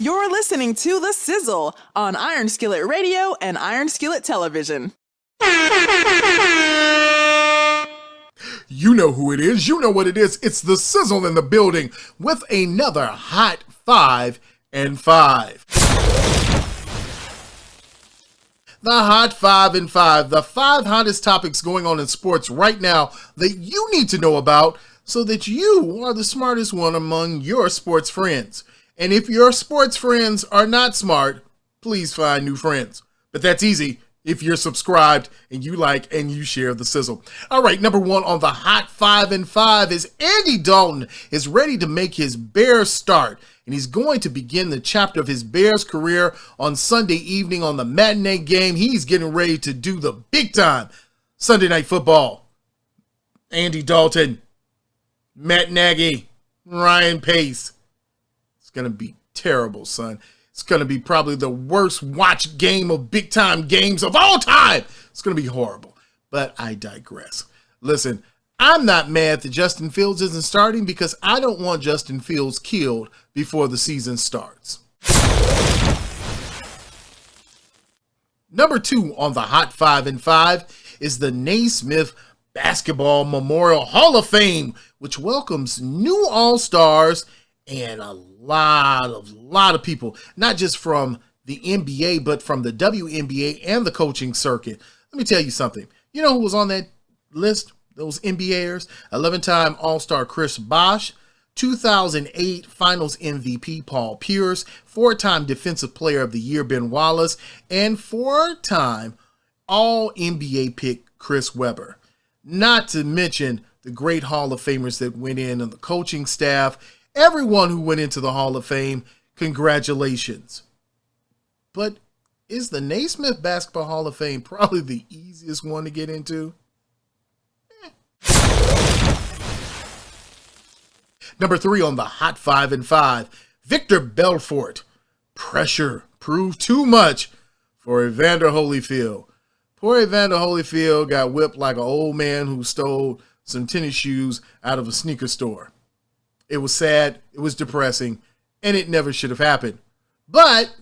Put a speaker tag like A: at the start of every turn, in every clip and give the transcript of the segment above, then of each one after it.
A: You're listening to The Sizzle on Iron Skillet Radio and Iron Skillet Television.
B: You know who it is. You know what it is. It's The Sizzle in the building with another Hot 5 and 5. The Hot 5 and 5. The 5 hottest topics going on in sports right now that you need to know about so that you are the smartest one among your sports friends. And if your sports friends are not smart, please find new friends. But that's easy if you're subscribed and you like and you share The Sizzle. All right, number one on the Hot 5 and 5 is Andy Dalton is ready to make his Bears start. And he's going to begin the chapter of his Bears career on Sunday evening on the matinee game. He's getting ready to do the big time Sunday Night Football. Andy Dalton, Matt Nagy, Ryan Pace. It's going to be terrible, son. It's going to be probably the worst watched game of big-time games of all time. It's going to be horrible, but I digress. Listen, I'm not mad that Justin Fields isn't starting because I don't want Justin Fields killed before the season starts. Number two on the Hot 5 and 5 is the Naismith Basketball Memorial Hall of Fame, which welcomes new All-Stars and a lot of people, not just from the NBA, but from the WNBA and the coaching circuit. Let me tell you something. You know who was on that list? Those NBAers? 11-time All-Star Chris Bosh, 2008 Finals MVP Paul Pierce, 4-time Defensive Player of the Year Ben Wallace, and 4-time All-NBA pick Chris Webber. Not to mention the great Hall of Famers that went in and the coaching staff. Everyone who went into the Hall of Fame, congratulations. But is the Naismith Basketball Hall of Fame probably the easiest one to get into? Number three on the Hot 5 and 5, Vitor Belfort. Pressure proved too much for Evander Holyfield. Poor Evander Holyfield got whipped like an old man who stole some tennis shoes out of a sneaker store. It was sad, it was depressing, and it never should have happened. But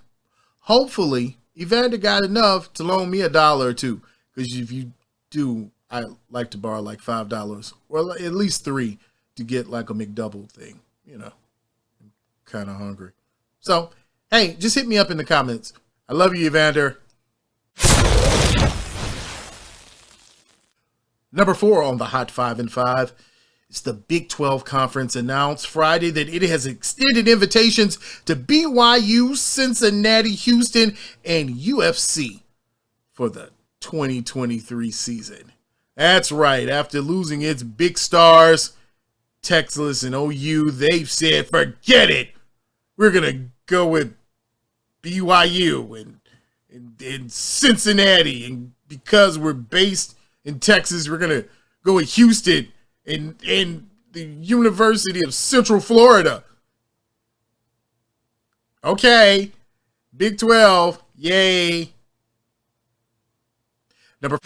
B: hopefully, Evander got enough to loan me $1 or $2. Because if you do, I like to borrow like $5 or at least $3 to get like a McDouble thing. You know, I'm kind of hungry. So, hey, just hit me up in the comments. I love you, Evander. Number four on the Hot 5 and 5 is the Big 12 Conference announced Friday that it has extended invitations to BYU, Cincinnati, Houston, and UFC for the 2023 season. That's right. After losing its big stars, Texas and OU, they've said, forget it. We're going to go with BYU and Cincinnati. And because we're based in Texas, we're going to go with Houston and the University of Central Florida. Okay. Big 12. Yay. Number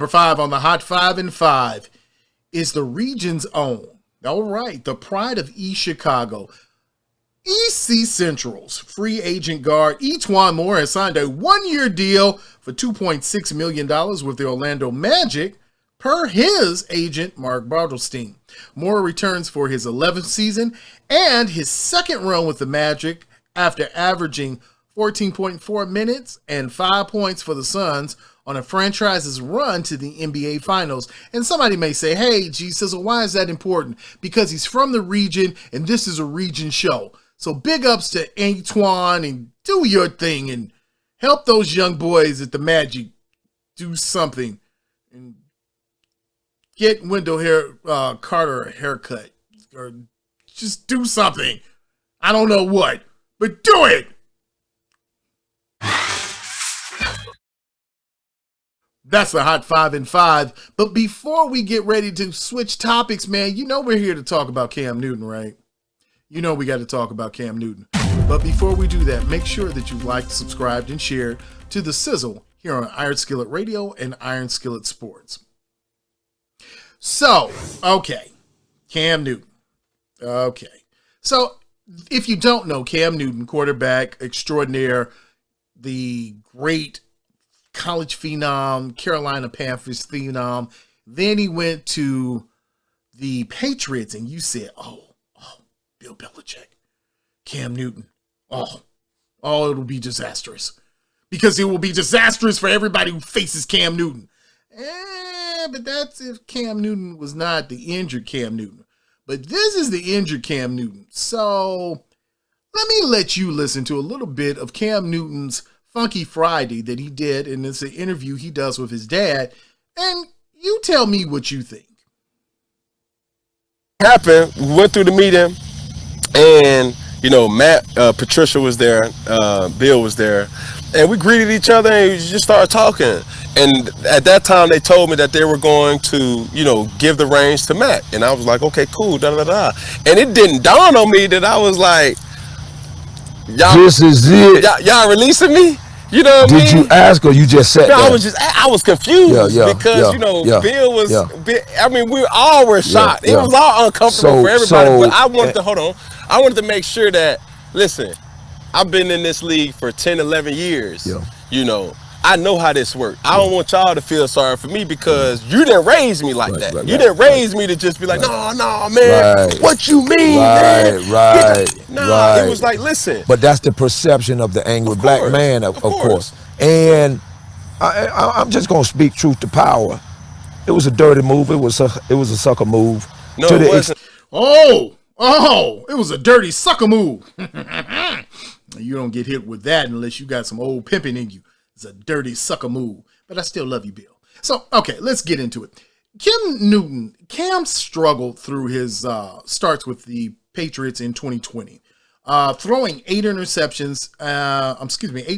B: 5 on the Hot 5 and 5 is the region's own. All right. The pride of East Chicago. EC Central's free agent guard E'Twaun Moore has signed a one-year deal for $2.6 million with the Orlando Magic, per his agent Mark Bartelstein. Moore returns for his 11th season and his second run with the Magic after averaging 14.4 minutes and 5 points for the Suns on a franchise's run to the NBA Finals. And somebody may say, hey, Sizzle, why is that important? Because he's from the region and this is a region show. So big ups to E'Twaun and do your thing and help those young boys at the Magic do something and get Wendell Carter a haircut or just do something. I don't know what, but do it. That's the Hot 5 and 5. But before we get ready to switch topics, man, you know we're here to talk about Cam Newton, right? You know we got to talk about Cam Newton. But before we do that, make sure that you liked, subscribed, and shared to The Sizzle here on Iron Skillet Radio and Iron Skillet Sports. So, okay, Cam Newton. Okay. So if you don't know, Cam Newton, quarterback extraordinaire, the great college phenom, Carolina Panthers phenom. Then he went to the Patriots, and you said, oh, Bill Belichick, Cam Newton. It'll be disastrous. Because it will be disastrous for everybody who faces Cam Newton. But that's if Cam Newton was not the injured Cam Newton. But this is the injured Cam Newton. So let me let you listen to a little bit of Cam Newton's Funky Friday that he did, and it's an interview he does with his dad, and you tell me what you think.
C: Happened, we went through the meeting, and Matt, Patricia was there, Bill was there, and we greeted each other and we just started talking. And at that time they told me that they were going to give the reins to Matt, and I was like, okay, cool, and it didn't dawn on me that I was like,
D: this is it.
C: Y'all releasing me? You know what I mean?
D: Did you ask, or you just sat there?
C: I was confused because Bill was. I mean, we all were shocked. It was all uncomfortable for everybody. But I wanted to I wanted to make sure that, listen, I've been in this league for 10, 11 years. I know how this works. I don't want y'all to feel sorry for me because you didn't raise me like that. You didn't raise me to just be like, no, man. What you mean, man? It was like, listen.
D: But that's the perception of the angry black man, of course. And I'm just gonna speak truth to power. It was a dirty move. It was a sucker move.
C: No, it wasn't.
B: It was a dirty sucker move. You don't get hit with that unless you got some old pimping in you. It's a dirty sucker move. But I still love you, Bill. So, okay, let's get into it. Cam struggled through his starts with the Patriots in 2020. Throwing 8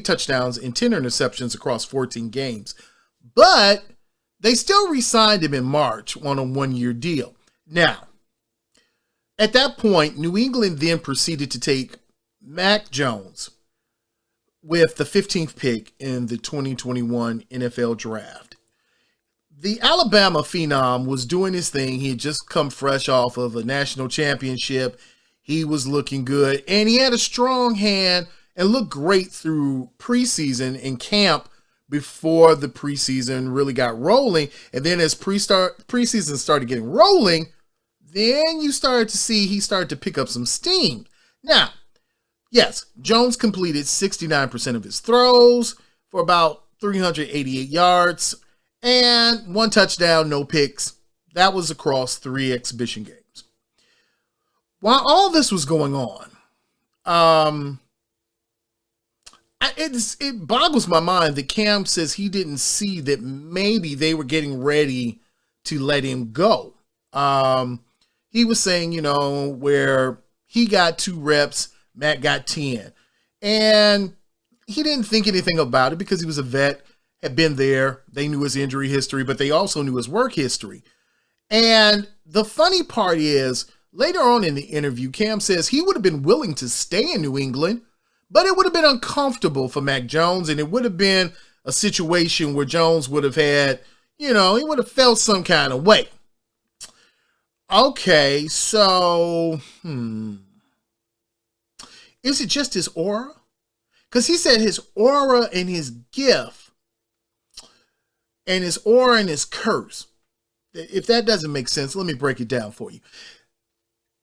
B: touchdowns and 10 interceptions across 14 games. But they still re-signed him in March on a 1-year deal. Now, at that point, New England then proceeded to take Mac Jones with the 15th pick in the 2021 NFL Draft. The Alabama phenom was doing his thing. He had just come fresh off of a national championship. He was looking good, and he had a strong hand and looked great through preseason and camp before the preseason really got rolling. And then as preseason started getting rolling, then you started to see he started to pick up some steam. Now, yes, Jones completed 69% of his throws for about 388 yards and 1 touchdown, no picks. That was across 3 exhibition games. While all this was going on, it boggles my mind that Cam says he didn't see that maybe they were getting ready to let him go. He was saying, where he got 2 reps, Matt got 10. And he didn't think anything about it because he was a vet, had been there. They knew his injury history, but they also knew his work history. And the funny part is, later on in the interview, Cam says he would have been willing to stay in New England, but it would have been uncomfortable for Mac Jones, and it would have been a situation where Jones would have had, he would have felt some kind of way. Okay, so, is it just his aura? Because he said his aura and his gift, and his aura and his curse. If that doesn't make sense, let me break it down for you.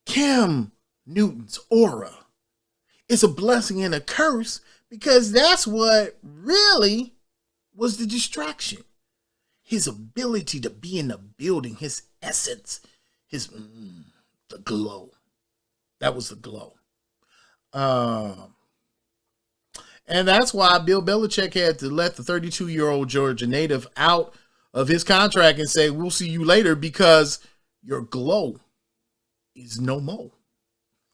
B: Cam Newton's aura is a blessing and a curse because that's what really was the distraction. His ability to be in the building, his essence, the glow. That was the glow. And that's why Bill Belichick had to let the 32-year-old Georgia native out of his contract and say, we'll see you later because your glow is no more.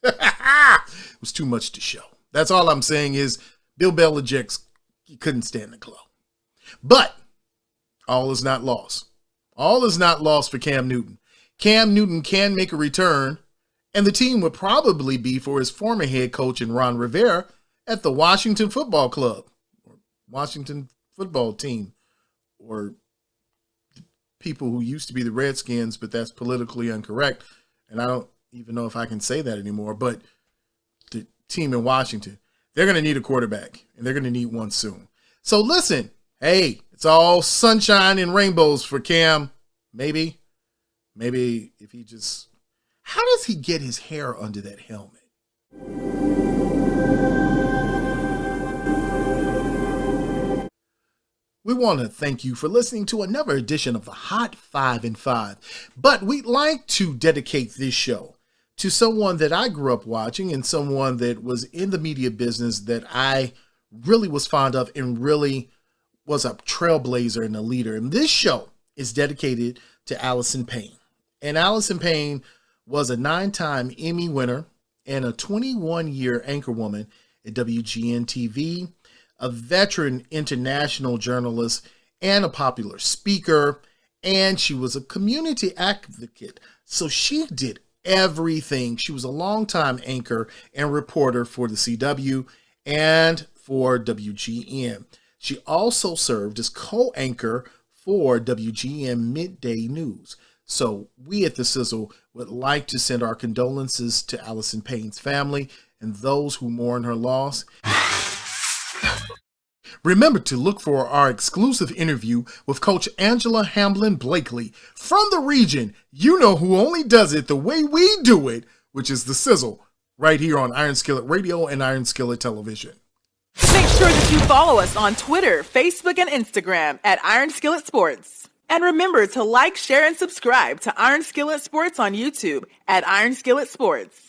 B: It was too much to show. That's all I'm saying is Bill Belichick, he couldn't stand the glow. But all is not lost. All is not lost for Cam Newton. Cam Newton can make a return, and the team would probably be for his former head coach in Ron Rivera at the Washington Football Club, or Washington Football Team, or people who used to be the Redskins, but that's politically incorrect. And I don't even know if I can say that anymore. But team in Washington, they're going to need a quarterback, and they're going to need one soon. So listen, hey, it's all sunshine and rainbows for Cam. Maybe if he just, how does he get his hair under that helmet? We want to thank you for listening to another edition of the Hot 5 and 5. But we'd like to dedicate this show to someone that I grew up watching and someone that was in the media business that I really was fond of and really was a trailblazer and a leader. And this show is dedicated to Allison Payne. And Allison Payne was a 9-time Emmy winner and a 21-year anchorwoman at WGN-TV, a veteran international journalist and a popular speaker, and she was a community advocate. So she did everything. She was a longtime anchor and reporter for the CW and for WGN. She also served as co-anchor for WGN Midday News. So we at the Sizzle would like to send our condolences to Allison Payne's family and those who mourn her loss. Remember to look for our exclusive interview with Coach Angela Hamblin Blakely from the region. You know who only does it the way we do it, which is the Sizzle, right here on Iron Skillet Radio and Iron Skillet Television.
A: Make sure that you follow us on Twitter, Facebook, and Instagram at Iron Skillet Sports. And remember to like, share, and subscribe to Iron Skillet Sports on YouTube at Iron Skillet Sports.